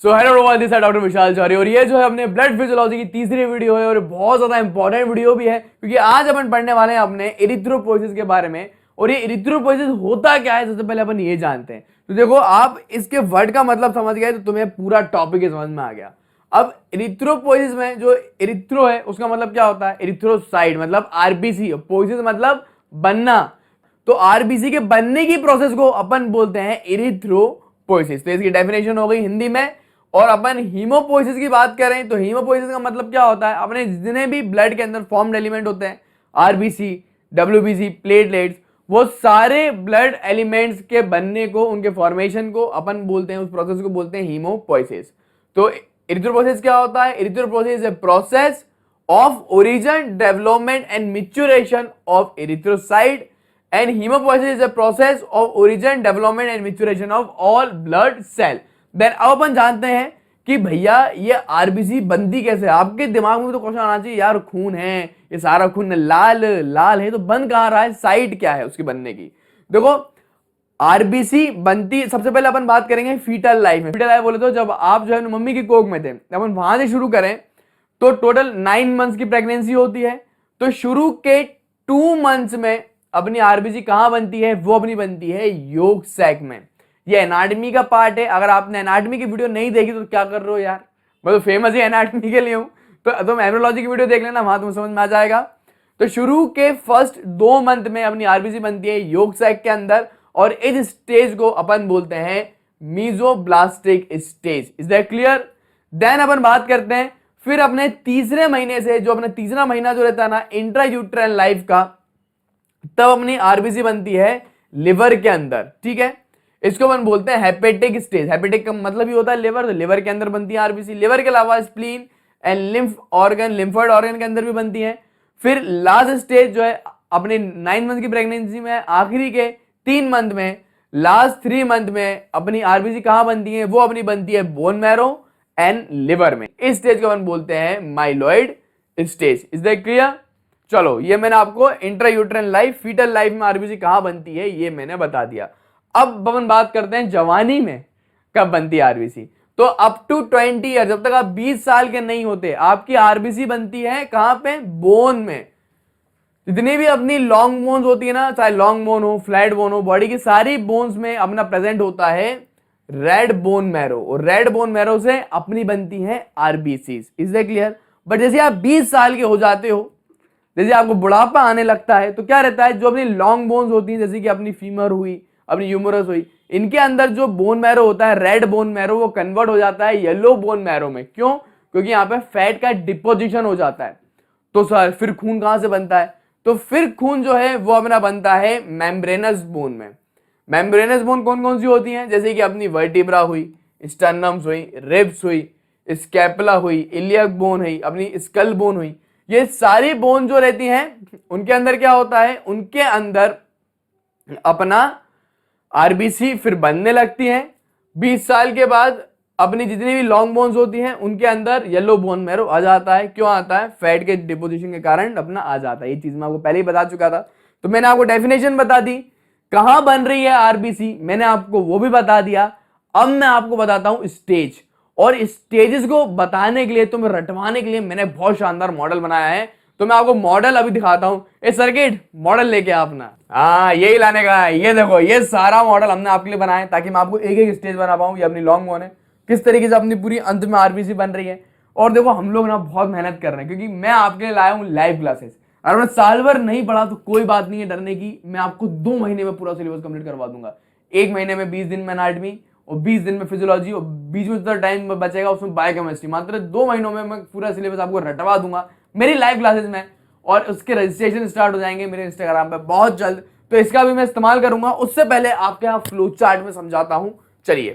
So hello everyone, this is doctor Vishal Chauri और ये जो है अपने ब्लड फिजियोलॉजी की तीसरी वीडियो है और बहुत ज्यादा इंपॉर्टेंट वीडियो भी है क्योंकि आज अपन पढ़ने वाले हैं अपने एरिथ्रोपोइसिस के बारे में। और ये एरिथ्रोपोइसिस होता क्या है सबसे पहले अपन ये जानते हैं। तो देखो, आप इसके वर्ड का मतलब समझ गए तो तुम्हें पूरा टॉपिक समझ में आ गया। अब एरिथ्रोपोइसिस में जो एरिथ्रो है उसका मतलब क्या होता है? एरिथ्रोसाइट मतलब आरबीसी, पोइसिस मतलब बनना। तो आरबीसी के बनने की प्रोसेस को अपन बोलते हैं एरिथ्रोपोइसिस। तो इसकी डेफिनेशन हो गई हिंदी में। और अपन हीमोपोइसिस की बात करें तो हीमोपोइसिस का मतलब क्या होता है? अपने जितने भी ब्लड के अंदर फॉर्म्ड एलिमेंट होते हैं, आरबीसी, डब्ल्यूबीसी, प्लेटलेट्स, वो सारे ब्लड एलिमेंट्स के बनने को, उनके फॉर्मेशन को अपन बोलते हैं, उस प्रोसेस को बोलते हैं हीमोपोइसिस। तो एरिथ्रोपोइसिस क्या होता है? Erythropoiesis is a process of origin, development and maturation of erythrocyte and haemopoiesis is a process of origin, development and maturation of all blood cell. Then अब अपन जानते हैं कि भैया ये आरबीसी बनती कैसे। आपके दिमाग में तो क्वेश्चन आना चाहिए, यार खून है, ये सारा खून लाल लाल है, तो बन कहां रहा है? साइट क्या है उसकी बनने की? देखो, आरबीसी बनती, सबसे पहले अपन बात करेंगे फीटल लाइफ में। फीटल लाइफ बोले तो जब आप जो है मम्मी की कोख में थे, अपन वहां से शुरू करें तो टोटल 9 मंथ्स की प्रेगनेंसी होती है। तो शुरू के 2 मंथ्स में अपनी आरबीसी कहां बनती है? वो अपनी बनती है योग सैक में। ये एनाटमी का पार्ट है। अगर आपने एनाटमी की वीडियो नहीं देखी तो क्या कर रहे हो यार, मैं तो फेमस ही एनाटमी के लिए हूं। तो तुम एमब्रियोलॉजी की वीडियो देख लेना, वहां तुम्हें समझ में आ जाएगा। तो शुरू के फर्स्ट 2 मंथ में अपनी आरबीसी बनती है योग सैक के अंदर और इस स्टेज को अपन बोलते हैं mesoblastic stage. Is that clear? Then अपन बात करते हैं फिर अपने तीसरे महीने से, जो अपना तीसरा महीना जो रहता है ना इंट्रायूट्राइन लाइफ का, तब अपनी आरबीसी बनती है लिवर के अंदर। ठीक है, इसको अपन बोलते हैं हेपेटिक स्टेज। हेपेटिक का मतलब ही होता है लिवर, तो लिवर के अंदर बनती है आरबीसी। लिवर के अलावा spleen and lymph organ, lymphoid organ के अंदर भी बनती है। फिर लास्ट स्टेज जो है अपने 9 मंथ की प्रेगनेंसी में, आखिरी के 3 मंथ में, लास्ट 3 मंथ में अपनी आरबीसी कहां बनती है? वो अपनी बनती है बोन मैरो एंड लिवर में। इस स्टेज को अपन बोलते हैं myeloid stage. Is that clear? चलो, ये मैंने आपको इंट्रायूट्राइन लाइफ, फीटल लाइफ में आरबीसी कहां बनती है ये मैंने बता दिया। अब अपन बात करते हैं जवानी में कब बनती है आरबीसी। तो अप टू 20 ईयर, जब तक आप 20 साल के नहीं होते, आपकी आरबीसी बनती है कहां पे? बोन में। जितनी भी अपनी लॉन्ग बोन्स होती है ना, चाहे लॉन्ग बोन हो, फ्लैट बोन हो, बॉडी की सारी बोन्स में अपना प्रेजेंट होता है रेड बोन मैरो, और रेड बोन मैरो से अपनी बनती है RBC. Is that clear? But जैसे आप 20 साल के हो जाते हो, जैसे आपको बुढ़ापा आने लगता है, तो क्या रहता है? जो अपनी लॉन्ग बोन्स होती हैं, जैसे कि अपनी फीमर हुई, अपनी ह्यूमरस हुई, इनके अंदर जो बोन मैरो होता है, रेड बोन मैरो, वो कन्वर्ट हो जाता है येलो बोन मैरो में। क्यों? क्योंकि यहाँ पे फैट का डिपोजिशन हो जाता है। तो सर फिर खून कहां से बनता है? तो फिर खून जो है वो अपना बनता है मेम्ब्रेनस बोन में। मेम्ब्रेनस बोन कौन कौन सी होती हैं? जैसे कि अपनी वर्टिब्रा हुई, स्टर्नम्स हुई, रिब्स हुई, स्कैपुला हुई, इलियक बोन हुई, अपनी स्कल बोन हुई। ये सारी बोन जो रहती हैं उनके अंदर क्या होता है? उनके अंदर अपना आरबीसी फिर बनने लगती है। 20 साल के बाद अपनी जितनी भी लॉन्ग बोन्स होती हैं उनके अंदर येलो बोन मैरो आ जाता है। क्यों आता है? फैट के डिपोजिशन के कारण अपना आ जाता है। ये चीज मैं आपको पहले ही बता चुका था। तो मैंने आपको डेफिनेशन बता दी, कहां बन रही है आरबीसी मैंने आपको वो भी बता दिया। अब मैं आपको बताता हूं स्टेज, और स्टेजेस को बताने के लिए, तुम्हें रटवाने के लिए मैंने बहुत शानदार मॉडल बनाया है। तो मैं आपको मॉडल अभी दिखाता हूं। ए सर्किट, मॉडल लेके आ अपना। हाँ, यही लाने का है। ये देखो, ये सारा मॉडल हमने आपके लिए बनाया है ताकि मैं आपको एक एक स्टेज बना पाऊं। ये अपनी लॉन्ग बोन है, किस तरीके से अपनी पूरी अंत में आरबीसी बन रही है। और देखो, हम लोग ना बहुत मेहनत कर रहे हैं क्योंकि मैं आपके लिए लाया हूं लाइव क्लासेस। अगर मैं साल भर नहीं पढ़ा तो कोई बात नहीं है डरने की, मैं आपको 2 महीने में पूरा सिलेबस कंप्लीट करवा दूंगा। 1 महीने में 20 दिन में एनाटमी और 20 दिन में फिजियोलॉजी, और बीच में जो टाइम बचेगा उसमें बायोकेमिस्ट्री। मात्र 2 महीनों में मैं पूरा सिलेबस आपको रटवा दूंगा मेरी लाइव क्लासेस में। और उसके रजिस्ट्रेशन स्टार्ट हो जाएंगे मेरे इंस्टाग्राम पे बहुत जल्द, तो इसका भी मैं इस्तेमाल करूंगा। उससे पहले आपके यहाँ फ्लो चार्ट में समझाता हूं। चलिए,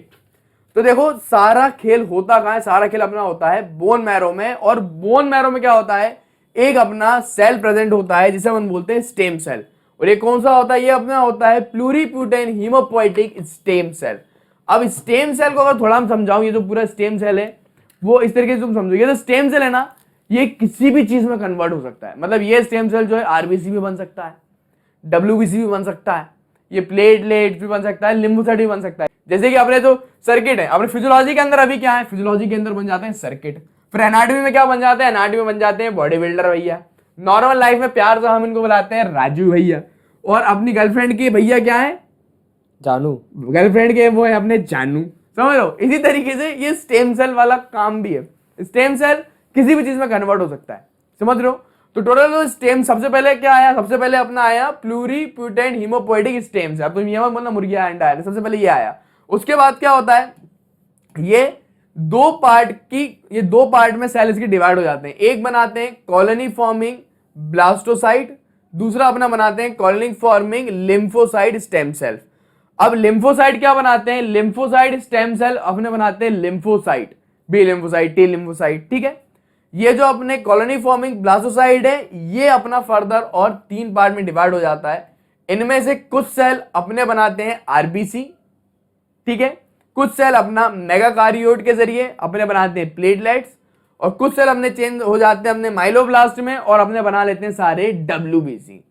तो देखो सारा खेल होता कहां है? सारा खेल अपना होता है बोन मैरो में। और बोन मैरो में क्या होता है? एक अपना सेल प्रेजेंट होता है जिसे हम बोलते हैं स्टेम सेल। और ये कौन सा होता है? ये अपना होता है प्लूरीप्यूटेन हीमोपोइटिक स्टेम सेल। अब स्टेम सेल को अगर थोड़ा हम समझाऊं, ये जो पूरा स्टेम सेल है वो इस तरीके से तुम समझो। ये जो स्टेम सेल है ना, ये किसी भी चीज में कन्वर्ट हो सकता है। मतलब ये स्टेम सेल जो है आरबीसी भी बन सकता है, डब्ल्यूबीसी भी बन सकता है, ये प्लेटलेट भी बन सकता है, लिम्फोसाइट भी बन सकता है। जैसे कि अपने जो सर्किट है, अपने फिजियोलॉजी के अंदर अभी क्या है, फिजियोलॉजी के अंदर बन जाते हैं सर्किट। फिर एनाटॉमी में क्या बन जाते हैं, एनाटॉमी में बन जाते हैं बॉडी बिल्डर भैया। नॉर्मल लाइफ में प्यार से हम इनको बुलाते हैं राजू भैया। और अपनी गर्लफ्रेंड के भैया क्या है, जानू। गर्लफ्रेंड के वो है अपने जानू, समझ लो। इसी तरीके से ये स्टेम सेल वाला काम भी है। स्टेम सेल किसी भी चीज में कन्वर्ट हो सकता है, समझ रहे हो। तो टोटल तो स्टेम सबसे पहले क्या आया, सबसे पहले अपना आया प्लूरीप्यूटेंट हीमोपोएटिक स्टेम सेल। अब तुम ये मत बोलना मुर्गिया अंडा आया, सबसे पहले ये आया। उसके बाद क्या होता है, ये दो पार्ट में सेल इसके डिवाइड हो जाते हैं। एक बनाते हैं कॉलोनी फॉर्मिंग ब्लास्टोसाइट, दूसरा अपना बनाते हैं colony forming lymphocyte stem cell. अब लिम्फोसाइट क्या बनाते हैं, लिम्फोसाइट स्टेम सेल अपने बनाते हैं lymphocyte, B lymphocyte, T lymphocyte, ठीक है। ये जो अपने कॉलोनी फॉर्मिंग ब्लास्टोसाइट है, ये अपना फर्दर और 3 पार्ट में डिवाइड हो जाता है। इनमें से कुछ सेल अपने बनाते हैं आरबीसी, ठीक है, कुछ सेल अपना मेगाकारियोट के जरिए अपने बनाते हैं प्लेटलेट्स, और कुछ सेल अपने चेंज हो जाते हैं अपने माइलोब्लास्ट में और अपने बना लेते हैं सारे डब्ल्यूबीसी।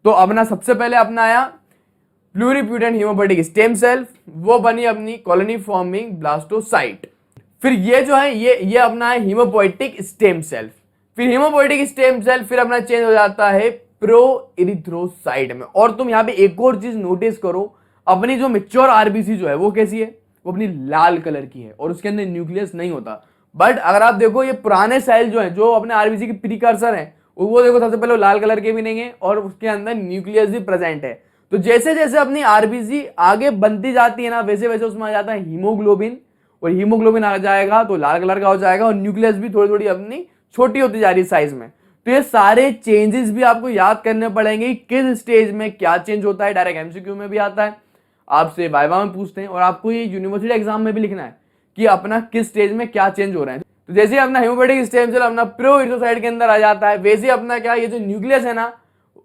तो अपना सबसे पहले अपना आया प्लूरीप्यूटेंट हीमोपोएटिक स्टेम सेल, वो बनी अपनी कॉलोनी फॉर्मिंग ब्लास्टोसाइट। फिर ये जो है ये अपना है हीमोपोएटिक स्टेम सेल। फिर हीमोपोएटिक स्टेम सेल फिर अपना चेंज हो जाता है प्रो इरिथ्रोसाइट में। और तुम यहाँ पे एक और चीज नोटिस करो, अपनी जो मेच्योर आरबीसी जो है वो कैसी है, वो अपनी लाल कलर की है और उसके अंदर न्यूक्लियस नहीं होता। बट अगर आप देखो ये पुराने सेल जो है, जो अपने आरबीसी के प्रीकर्सर हैं, वो देखो सबसे पहले वो लाल कलर के भी नहीं है और उसके अंदर न्यूक्लियस भी प्रेजेंट है। तो जैसे जैसे अपनी आरबीसी आगे बनती जाती है ना, वैसे वैसे उसमें आ जाता है हीमोग्लोबिन, और हीमोग्लोबिन आ जाएगा तो लाल कलर का हो जाएगा, और न्यूक्लियस भी थोड़ी थोड़ी अपनी छोटी होती जा रही है साइज में। तो ये सारे चेंजेस भी आपको याद करने पड़ेंगे, किस स्टेज में क्या चेंज होता है। डायरेक्ट एमसीक्यू में भी आता है, आपसे वाइवा में पूछते हैं, और आपको ये यूनिवर्सिटी एग्जाम में भी लिखना है कि अपना किस स्टेज में क्या चेंज हो रहा है। तो जैसे अपना हीमोपोएटिक स्टेम सेल अपना प्रो इरिथ्रोसाइट के अंदर आ जाता है, वैसे अपना क्या, ये जो न्यूक्लियस है ना,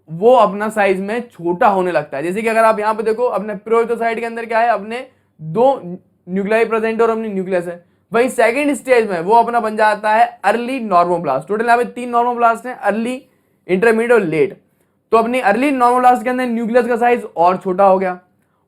वो अपना साइज में छोटा होने लगता है। जैसे कि अगर आप यहाँ पे देखो, अपने प्रो इरिथ्रोसाइट के अंदर क्या है, अपने 2 न्यूक्लियाई प्रेजेंट और अपनी न्यूक्लियस है। वही सेकंड स्टेज में वो अपना बन जाता है अर्ली नॉर्मोब्लास्ट। टोटल यहाँ पे 3 नॉर्मोब्लास्ट हैं, अर्ली, इंटरमीडिएट और लेट। तो अपनी अर्ली नॉर्मोब्लास्ट के अंदर न्यूक्लियस का साइज और छोटा हो गया,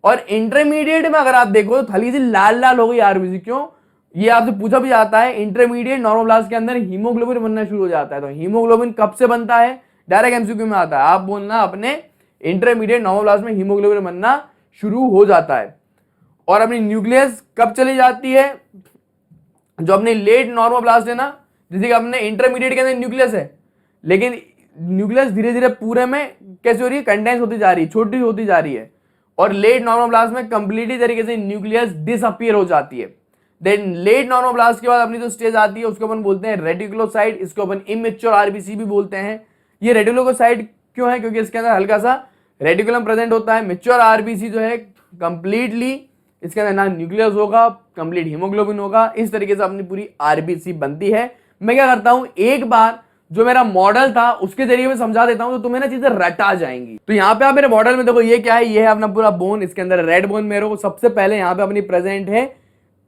और इंटरमीडिएट में अगर आप देखो तो थली सी लाल लाल हो गई आरबीसी। क्यों, ये आपसे पूछा भी जाता है। इंटरमीडिएट नॉर्मोब्लास्ट के अंदर हीमोग्लोबिन बनना शुरू हो जाता है। तो हीमोग्लोबिन कब से बनता है, डायरेक्ट एमसीक्यू में आता है, आप बोलना अपने इंटरमीडिएट नॉर्मोब्लास्ट में हीमोग्लोबिन बनना शुरू हो जाता है। और अपनी न्यूक्लियस कब चली जाती है, जो अपनी लेट नॉर्मोब्लास्ट है ना, जैसे कि अपने इंटरमीडिएट के अंदर न्यूक्लियस है, लेकिन न्यूक्लियस धीरे धीरे पूरे में कैसे हो रही है, कंडेंस होती जा रही है, छोटी होती जा रही है। और लेट नॉर्मोब्लास्ट में कंप्लीटली तरीके से न्यूक्लियस डिसअपीयर हो जाती है। देन लेट नॉर्मोब्लास्ट के बाद अपनी जो स्टेज आती है उसको अपन बोलते हैं रेटिकुलोसाइट, इसको अपन इमेच्योर आरबीसी भी बोलते हैं। ये रेटिकुलोसाइट क्यों है, क्योंकि इसके अंदर हल्का सा रेटिकुलम प्रेजेंट होता है। मेच्योर आरबीसी जो है कंप्लीटली इसके अंदर ना न्यूक्लियस होगा, कंप्लीट हीमोग्लोबिन होगा। इस तरीके से अपनी पूरी आरबीसी बनती है। मैं क्या करता हूं, एक बार जो मेरा मॉडल था उसके जरिए मैं समझा देता हूं, तो तुम्हें ना चीजें रटा जाएंगी। तो यहाँ पे आप मेरे मॉडल में देखो, ये क्या है, ये है अपना पूरा बोन, इसके अंदर रेड बोन मेरे को सबसे पहले यहाँ पे अपनी प्रेजेंट है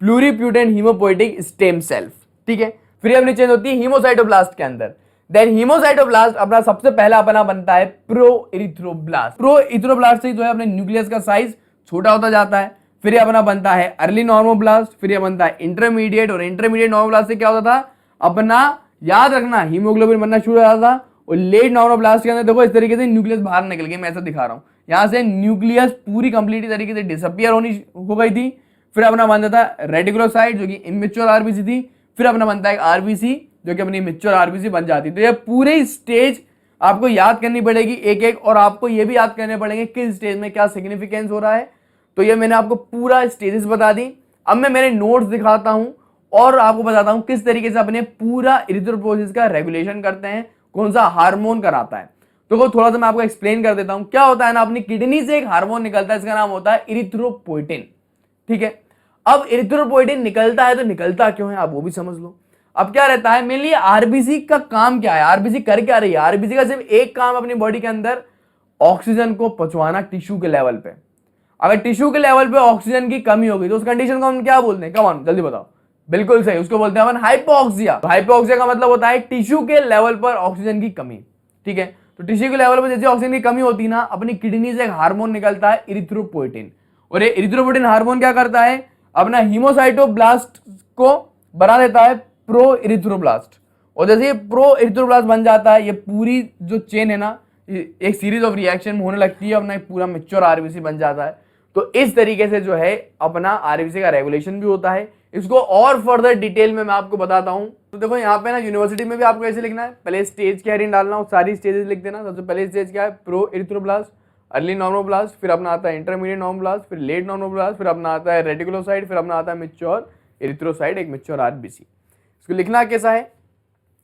प्लूरीप्यूटेंट हीमोपोएटिक स्टेम सेल, ठीक है। फिर अपनी चेंज होती है हीमोसाइटोब्लास्ट के अंदर। देन हीमोसाइटोब्लास्ट अपना सबसे पहला अपना बनता है प्रो इरिथ्रोब्लास्ट। प्रो इरिथ्रोब्लास्ट से जो है अपने न्यूक्लियस का साइज छोटा होता जाता है। फिर ये अपना बनता है अर्ली नॉर्मोब्लास्ट, फिर ये बनता है इंटरमीडिएट, और इंटरमीडिएट नॉर्मोब्लास्ट से क्या होता था, अपना याद रखना हीमोग्लोबिन बनना शुरू हो जाता था। और लेट नॉर्मोब्लास्ट के अंदर देखो इस तरीके से न्यूक्लियस बाहर निकल गई, मैं ऐसा दिखा रहा हूं, यहां से न्यूक्लियस पूरी कंप्लीट तरीके से डिसअपियर हो गई थी। फिर अपना बनता था रेटिकुलोसाइट जो कि इमेच्योर आरबीसी थी। फिर अपना बनता है आरबीसी जो कि अपनी मेच्योर आरबीसी बन जाती। तो ये पूरे स्टेज आपको याद करनी पड़ेगी एक एक, और आपको ये भी याद करने पड़ेंगे किस स्टेज में क्या सिग्निफिकेंस हो रहा है। तो ये मैंने आपको पूरा स्टेजेस बता दी। अब मैं मेरे नोट्स दिखाता हूं और आपको बताता हूं किस तरीके से अपने पूरा इरिथ्रोपोइसिस का रेगुलेशन करते हैं, कौन सा हार्मोन कराता है। तो थोड़ा सा मैं आपको एक्सप्लेन कर देता हूं। क्या होता है ना, अपनी किडनी से एक हार्मोन निकलता है, इसका नाम होता है इरिथ्रोपोइटिन, ठीक है। अब इरिथ्रोपोइटिन निकलता है तो निकलता क्यों है, आप वो भी समझ लो। अब क्या रहता है, मेनली आरबीसी का काम क्या है, आरबीसी कर क्या रही है, आरबीसी का सिर्फ एक काम अपनी बॉडी के अंदर ऑक्सीजन को पहुंचवाना टिश्यू के लेवल पे। अगर टिश्यू के लेवल पे ऑक्सीजन की कमी होगी तो उस कंडीशन को हम क्या बोलते हैं, कम ऑन जल्दी बताओ। बिल्कुल सही, उसको बोलते हैं अपन हाइपोक्सिया। हाइपोक्सिया का मतलब होता है टिश्यू के लेवल पर ऑक्सीजन की कमी, ठीक है। तो टिश्यू के लेवल पर जैसे ऑक्सीजन की कमी होती है ना, अपनी किडनी से एक हार्मोन निकलता है इरिथ्रोपोइटिन, और ये इरिथ्रोपोइटिन हार्मोन क्या करता है, अपना हीमोसाइटोब्लास्ट को बना देता है प्रो इरिथ्रोब्लास्ट। और जैसे ये प्रो इरिथ्रोब्लास्ट बन जाता है, ये पूरी जो चेन है ना, एक सीरीज ऑफ रिएक्शन में होने लगती है, अपना एक पूरा मैच्योर आरबीसी बन जाता है। तो इस तरीके से जो है अपना आरबीसी का रेगुलेशन भी होता है। इसको और फर्दर डिटेल में मैं आपको बताता हूं। तो देखो यहाँ पे ना यूनिवर्सिटी में भी आपको ऐसे लिखना है, पहले स्टेज की हेडिंग डालना, सारी स्टेजेस लिख देना। सबसे पहले स्टेज क्या है, प्रो इरिथ्रोब्लास्ट, अर्ली नॉर्मोब्लास्ट, फिर अपना आता है इंटरमीडिएट नॉर्मोब्लास्ट, फिर लेट नॉर्मोब्लास्ट, फिर अपना आता है रेटिकुलोसाइट, फिर अपना आता है मैच्योर इरिथ्रोसाइट, एक मैच्योर आरबीसी। इसको लिखना कैसा है,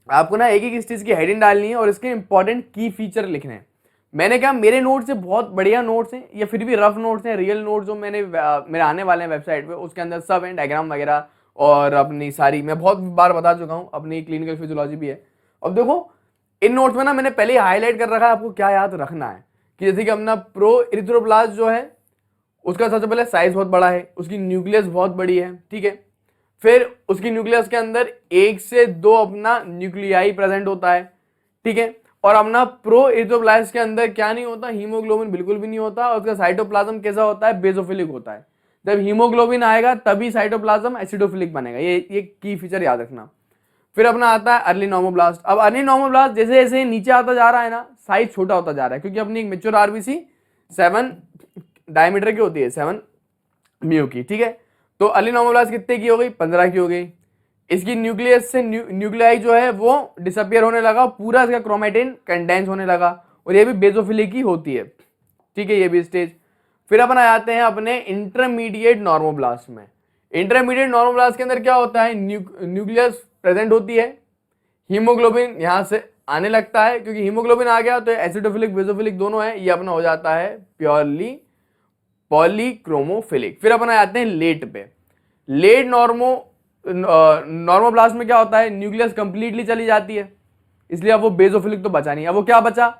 आपको ना एक एक स्टेज की हेडिंग डालनी है और इसके इंपॉर्टेंट की फीचर लिखने हैं। मैंने कहा मेरे नोट्स से बहुत बढ़िया नोट्स हैं, या फिर भी रफ नोट्स हैं, रियल नोट्स जो मेरे आने वाले हैं वेबसाइट पे, उसके अंदर सब हैं, डायग्राम वगैरह और अपनी सारी, मैं बहुत बार बता चुका हूँ, अपनी क्लिनिकल फिजियोलॉजी भी है। अब देखो इन नोट्स में ना मैंने पहले ही हाईलाइट कर रखा है आपको क्या याद रखना है, कि जैसे कि अपना प्रो इरिथ्रोब्लास्ट जो है उसका सबसे पहले साइज बहुत बड़ा है, उसकी न्यूक्लियस बहुत बड़ी है, ठीक है। फिर उसकी न्यूक्लियस के अंदर 1 से 2 अपना न्यूक्लियाई प्रेजेंट होता है, ठीक है। और अपना प्रो इरिथ्रोब्लास्ट के अंदर क्या नहीं होता, हीमोग्लोबिन बिल्कुल भी नहीं होता। और उसका साइटोप्लाज्म कैसा होता है, बेसोफिलिक होता है। जब हीमोग्लोबिन आएगा तभी साइटोप्लाज्म एसिडोफिलिक बनेगा, ये की फीचर याद रखना। फिर अपना आता है अर्ली नॉर्मोब्लास्ट। अब अर्ली नॉर्मोब्लास्ट जैसे जैसे नीचे आता जा रहा है ना, साइज छोटा होता जा रहा है, क्योंकि अपनी एक मैच्योर आरबीसी 7 डायमीटर की होती है, 7 म्यू की, ठीक है। तो अर्ली नॉर्मोब्लास्ट कितने की हो गई, 15 की हो गई। इसकी न्यूक्लियस से न्यूक्लियाई जो है वो डिसअपियर होने लगा, पूरा इसका क्रोमेटिन कंडेंस होने लगा, और ये भी बेसोफिलिक की होती है, ठीक है, ये भी स्टेज। फिर अपन आ जाते हैं अपने इंटरमीडिएट नॉर्मोब्लास्ट में। इंटरमीडिएट नॉर्मोब्लास्ट के अंदर क्या होता है, न्यूक्लियस प्रेजेंट होती है, हीमोग्लोबिन यहां से आने लगता है, क्योंकि हीमोग्लोबिन आ गया तो एसिडोफिलिक बेसोफिलिक दोनों है, ये अपना हो जाता है प्योरली पॉलीक्रोमोफिलिक। फिर अपन आ जाते हैं लेट पे। लेट नॉर्मोब्लास्ट में क्या होता है, न्यूक्लियस कंप्लीटली चली जाती है, इसलिए अब वो बेसोफिलिक तो बचा नहीं, अब वो क्या बचा,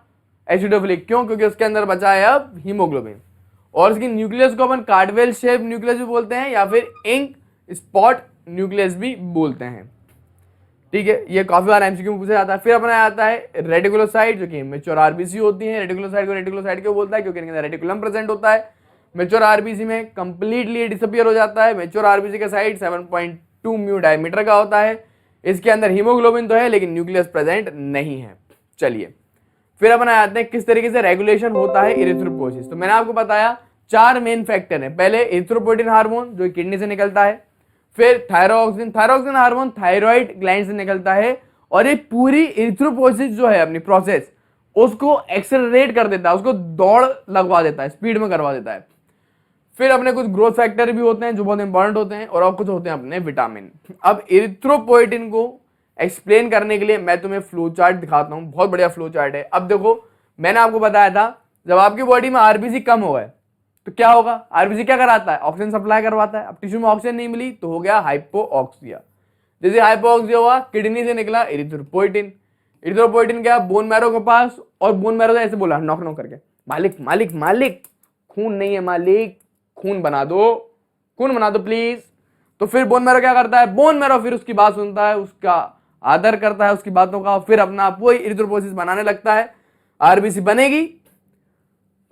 एसिडोफिलिक। क्यों, क्योंकि उसके अंदर बचा है अब हीमोग्लोबिन। और इसकी न्यूक्लियस को अपन कार्डवेल शेप न्यूक्लियस भी बोलते हैं, या फिर इंक स्पॉट न्यूक्लियस भी बोलते हैं, ठीक है। ये काफी बार एमसीक्यू में पूछा जाता है। फिर अपना आता है रेटिकुलोसाइट, जो कि मैच्योर आरबीसी होती है। रेटिकुलोसाइट को रेटिकुलोसाइट क्यों बोलता है, क्योंकि इनके अंदर रेटिकुलम प्रेजेंट होता है। मैच्योर आरबीसी में कंप्लीटली डिसअपियर हो जाता है। मैच्योर आरबीसी का साइज 7.2 म्यू डायमीटर का होता है। इसके अंदर हीमोग्लोबिन तो है लेकिन न्यूक्लियस प्रेजेंट नहीं है। चलिए फिर अपन आते हैं किस तरीके से रेगुलेशन होता है इरिथ्रोपोइसिस। तो मैंने आपको बताया 4 मेन फैक्टर है। पहले इरिथ्रोपोइटिन हार्मोन जो किडनी से निकलता है, फिर थायरोक्सिन हार्मोन थायराइड ग्लैंड से निकलता है, और ये पूरी इरिथ्रोपोइसिस जो है अपनी प्रोसेस उसको एक्सेलरेट कर देता है, उसको दौड़ लगवा देता है, स्पीड में करवा देता है। फिर अपने कुछ ग्रोथ फैक्टर भी होते हैं जो बहुत इंपॉर्टेंट होते हैं, और कुछ होते हैं अपने विटामिन। अब इरिथ्रोपोइटिन को एक्सप्लेन करने के लिए मैं तुम्हें फ्लो चार्ट दिखाता हूं, बहुत बढ़िया फ्लो चार्ट है। अब देखो मैंने आपको बताया था जब आपकी बॉडी में आरबीसी कम हो गए तो क्या होगा, आरबीसी क्या कराता है, ऑक्सीजन सप्लाई करवाता है। अब टिश्यू में ऑक्सीजन नहीं मिली तो हो गया हाइपोऑक्सिया। जैसे हाइपोऑक्सिया हुआ किडनी से निकला इरिथ्रोपोइटिन। इरिथ्रोपोइटिन क्या, बोन मैरो के पास, और बोन मैरो ऐसे बोला नॉक नॉक करके, मालिक मालिक मालिक खून नहीं है मालिक, खून बना दो प्लीज। तो फिर बोन मैरो क्या करता है, बोन मैरो फिर उसकी बात सुनता है, उसका आदर करता है उसकी बातों का, फिर अपना वही इरिथ्रोपोइसिस बनाने लगता है, आरबीसी बनेगी,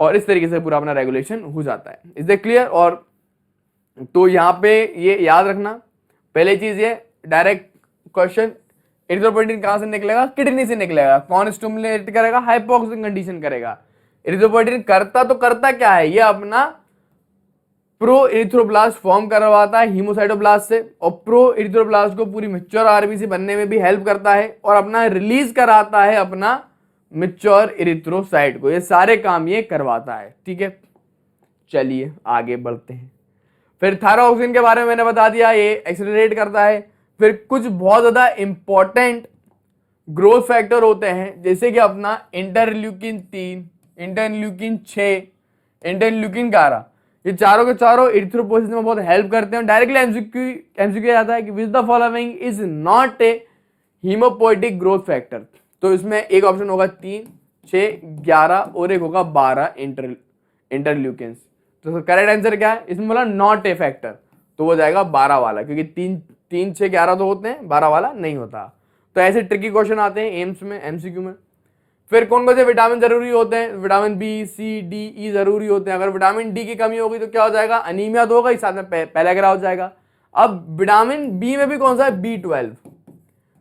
और इस तरीके से पूरा अपना रेगुलेशन हो जाता है। Is that clear. और तो यहाँ पे ये याद रखना, पहले चीज ये डायरेक्ट क्वेश्चन, इरिथ्रोपोइटिन कहां से निकलेगा, किडनी से निकलेगा। कौन स्टिमुलेट करेगा, हाइपोक्सिक कंडीशन करेगा। इरिथ्रोपोइटिन करता तो करता क्या है, ये अपना प्रो इरिथ्रोब्लास्ट फॉर्म करवाता है हीमोसाइटोब्लास्ट से, और प्रो इरिथ्रोब्लास्ट को पूरी मैच्योर आरबीसी बनने में भी हेल्प करता है, और अपना रिलीज कराता है अपना मैच्योर इरिथ्रोसाइट को। ये सारे काम ये करवाता है, ठीक है। चलिए आगे बढ़ते हैं। फिर थायरोक्सिन के बारे में मैंने बता दिया, ये एक्सेलरेट करता है। फिर कुछ बहुत ज्यादा इंपॉर्टेंट ग्रोथ फैक्टर होते हैं, जैसे कि अपना इंटरल्यूकिन 3, इंटरल्यूकिन 6, इंटरल्यूकिन 11, ये चारों के चारों इरिथ्रोपोइसिस में बहुत हेल्प करते हैं। डायरेक्टली एमसीक्यू आता है कि which the following is not a haemopoietic growth factor. तो इसमें एक ऑप्शन होगा 3, 6, 11 और एक होगा 12 इंटरल्यूकिन्स। तो करेक्ट आंसर क्या है, इसमें बोला नॉट ए फैक्टर, तो वो जाएगा 12 वाला, क्योंकि 3, 6, 11 तो होते हैं, 12 वाला नहीं होता। तो ऐसे ट्रिकी क्वेश्चन आते हैं एम्स में, एमसीक्यू में। फिर कौन कौन से विटामिन जरूरी होते हैं, विटामिन बी, सी, डी, ई जरूरी होते हैं। अगर विटामिन डी की कमी होगी तो क्या हो जाएगा, अनीमिया तो होगा ही, साथ में पैराग्रा हो जाएगा। अब विटामिन बी में भी कौन सा है, B12।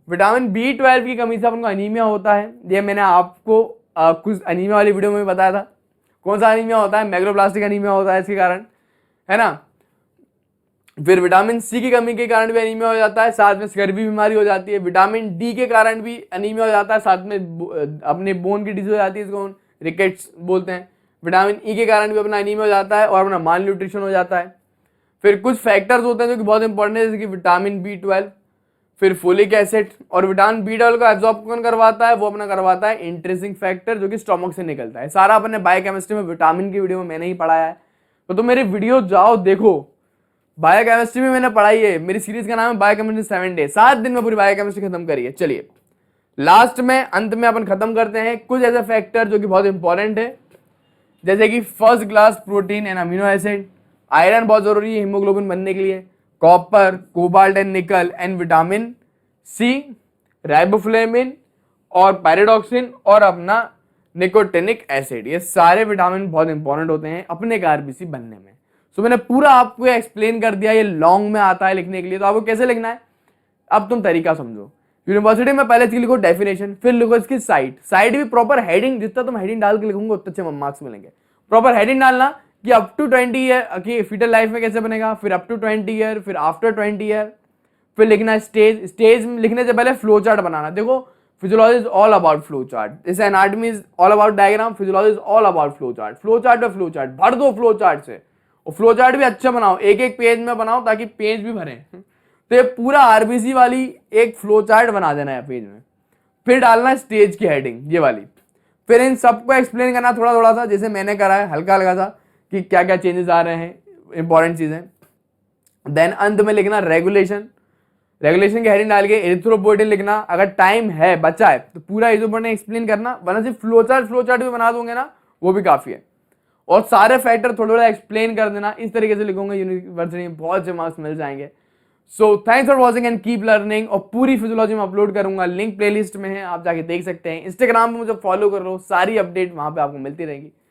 विटामिन B12 की कमी से अपन को अनीमिया होता है। ये मैंने आपको कुछ अनीमिया वाली वीडियो में बताया था। कौन सा अनीमिया होता है, मैग्लोब्लास्टिक अनीमिया होता है इसके कारण, है ना। फिर विटामिन सी की कमी के कारण भी अनीमिया हो जाता है, साथ में स्कर्वी बीमारी हो जाती है। विटामिन डी के कारण भी अनीमिया हो जाता है, साथ में अपने बोन की डिजीज हो जाती है, इसको रिकेट्स बोलते हैं। विटामिन ई के कारण भी अपना अनीमिया हो जाता है और अपना माल न्यूट्रिशन हो जाता है। फिर कुछ फैक्टर्स होते हैं जो कि बहुत इंपॉर्टेंट है, जैसे कि विटामिन B12, फिर फोलिक एसिड। और विटामिन B12 को एब्जॉर्ब कौन करवाता है, वो अपना करवाता है इंट्रिंसिक फैक्टर, जो कि स्टोमक से निकलता है। सारा अपने बायोकेमिस्ट्री में विटामिन की वीडियो में मैंने ही पढ़ाया है, तो मेरी वीडियो जाओ देखो। बायोकेमिस्ट्री में मैंने पढ़ाई है, मेरी सीरीज का नाम है बायोकेमिस्ट्री 7 डे, 7 दिन में पूरी बायोकेमिस्ट्री खत्म करी है। चलिए लास्ट में अंत में अपन खत्म करते हैं कुछ ऐसे फैक्टर जो कि बहुत इंपॉर्टेंट है, जैसे कि first class protein and amino acid, iron बहुत जरूरी है हीमोग्लोबिन बनने के लिए, copper, cobalt and nickel, and vitamin C, riboflavin और पैराडॉक्सिन और अपना निकोटिनिक एसिड। ये सारे विटामिन बहुत इंपॉर्टेंट होते हैं अपने आरबीसी बनने में। सो मैंने पूरा आपको एक्सप्लेन कर दिया। ये लॉन्ग में आता है लिखने के लिए, तो आपको कैसे लिखना है, अब तुम तरीका समझो। यूनिवर्सिटी में पहले लिखो डेफिनेशन, फिर लिखो इसकी साइड भी प्रॉपर हेडिंग, जितना तुम हेडिंग डाल के लिखोगे उतने अच्छे मार्क्स मिलेंगे। प्रॉपर हेडिंग डालना कि अप टू 20 ईयर की फीटल लाइफ में कैसे बनेगा, फिर अप टू 20 ईयर, फिर आफ्टर 20 ईयर, फिर लिखना स्टेज लिखने से पहले फ्लो चार्ट बनाना। देखो physiology is all about flow chart, जैसे anatomy is all about diagram, physiology is all about flow chart. Flow chart भर दो फ्लो चार्ट से, और फ्लो चार्ट भी अच्छा बनाओ, एक एक पेज में बनाओ ताकि पेज भी भरे। तो ये पूरा आरबीसी वाली एक फ्लो चार्ट बना देना है पेज में। फिर डालना स्टेज की हेडिंग ये वाली, फिर इन सबको एक्सप्लेन करना थोड़ा थोड़ा सा, जैसे मैंने करा है हल्का हल्का सा, कि क्या क्या चेंजेस आ रहे हैं, इंपॉर्टेंट चीजें। देन अंत में लिखना रेगुलेशन की हेडिंग डाल के एरिथ्रोपोइटिन लिखना। अगर टाइम है बचा है तो पूरा एरिथ्रोपोइटिन एक्सप्लेन करना, वरना सिर्फ फ्लो चार्ट भी बना दूंगे ना, वो भी काफी है। और सारे फैक्टर थोड़ा थोड़ा एक्सप्लेन कर देना, इस तरीके से लिखोगे यूनिवर्सिटी में बहुत से मार्क्स मिल जाएंगे। So thanks for watching and keep learning. और पूरी फिजियोलॉजी में अपलोड करूंगा, लिंक प्लेलिस्ट में है, आप जाके देख सकते हैं। इंस्टाग्राम पे मुझे फॉलो कर लो, सारी अपडेट वहां पे आपको मिलती रहेगी।